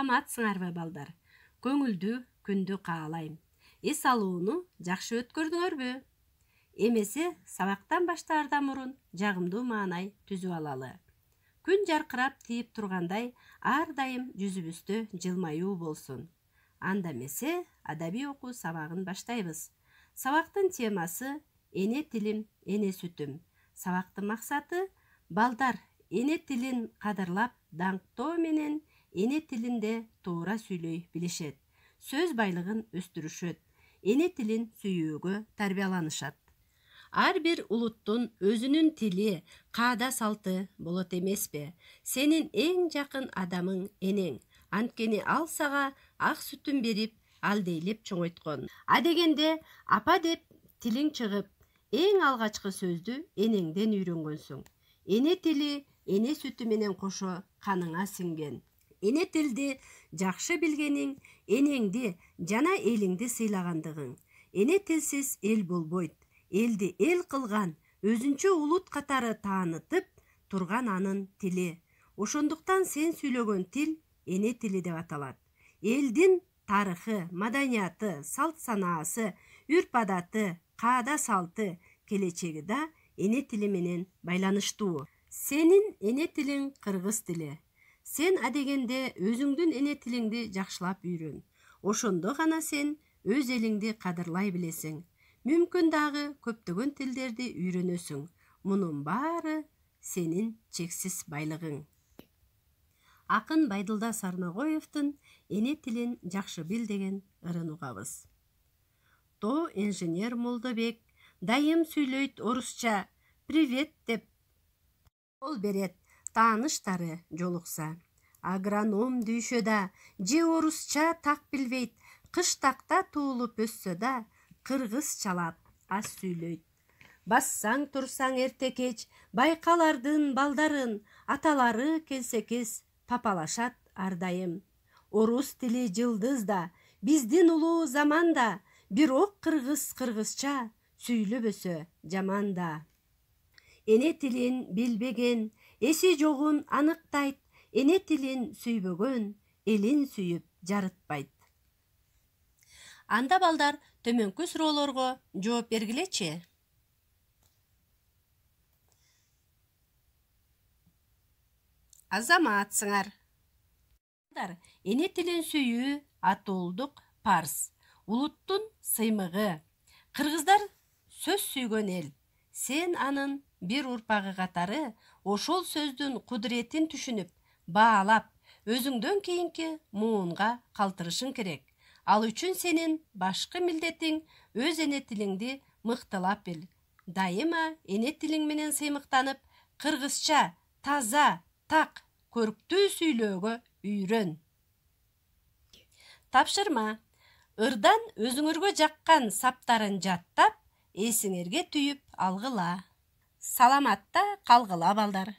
Саламатсыңарбы балдар? Көңүлдүү күндү каалайм. Эс алууну жакшы өткөрдүңөрбү? Эмесе сабактан баштаардан мурун жагымдуу маанай түзүп алалы. Күн жаркырап тийип тургандай ар дайым жүзүбүздө жылмаюу болсун. Анда эмесе адабий окуу сабагын баштайбыз. Сабактын темасы эне тилим, эне сүтүм. Сабактын максаты балдар эне тилин кадырлап, даңктоо менен эне тилинде туура сүйлөй билишет. Сөз байлыгын өстүрүшөт. Эне тилин сүйүүгө тарбияланышат. Ар бир улуттун өзүнүн тили, каада салты болот эмеспи? Сенин эң жакын адамың энең. Анткени ал сага ак сүтүн берип, алдейлеп чоңойткон. Адегенде апа деп тилиң чыгып, эң алгачкы сөздү энеңден үйрөнгөнсүң. Эне тили эне сүтү менен кошо каныңа сиңген. Эне тилди жакшы билгениң, энеңди жана элиңди сыйлагандыгың. Эне тилсиз эл болбойт. Элди эл кылган, өзүнчө улут катары таанытып турган анын тили. Ошондуктан сен сүйлөгөн тил эне тили деп аталат. Элдин тарыхы, маданияты, салт санаасы, үрп адаты, каада салты, келечеги да эне тили менен байланыштуу. Сенин эне тилиң кыргыз тили. Сен адегенде өзүңдүн эне тилиңди жакшылап үйрөн. Ошондо гана сен өз элиңди кадырлай билесиң. Мүмкүн дагы көптөгөн тилдерди үйрөнөсүң. Мунун баары сенин чексиз байлыгың. Акын Байдылда Сарнагоевдун эне тилин жакшы бил деген ырын угабыз. То инженер Молдобек дайым сүйлөйт орусча, привет деп кол берет, тааныштары жолукса. Агроном дүйшө да, же орусча так билбейт, кыштакта туулуп өссө да, кыргызчалап аз сүйлөйт. Бассаң турсаң эрте кеч, байкалардын балдарын, аталары келсе кез, папалашат ар дайым. Орус тили жылдыз да, биздин улуу заманда, бирок кыргызча сүйлөбөсө жаман да. Эне тилин билбеген, эси жогун аныктайт, эне тилин сүйбөгөн, элин сүйүп жарытпайт. Анда балдар төмөнкү суроолорго жооп бергилечи. Азаматсыңар. Эне тилин сүйүү атуулдук парз. Улуттун сыймыгы. Кыргыздар сөз сүйгөн эл. Сен анын бир урпагы катары ошол сөздүн кудуретин түшүнүп, баалап, өзүңдөн кийинки муунга калтырышың керек. Ал үчүн сенин башкы милдетиң өз эне тилиңди мыктылап бил. Дайыма эне тилиң менен сыймыктанып, кыргызча, таза, так, көрктүү сүйлөөгө үйрөн. Тапшырма. Ырдан өзүңөргө жаккан саптарын жаттап, эсиңерге түйүп алгыла. Саламатта калгыла балдар.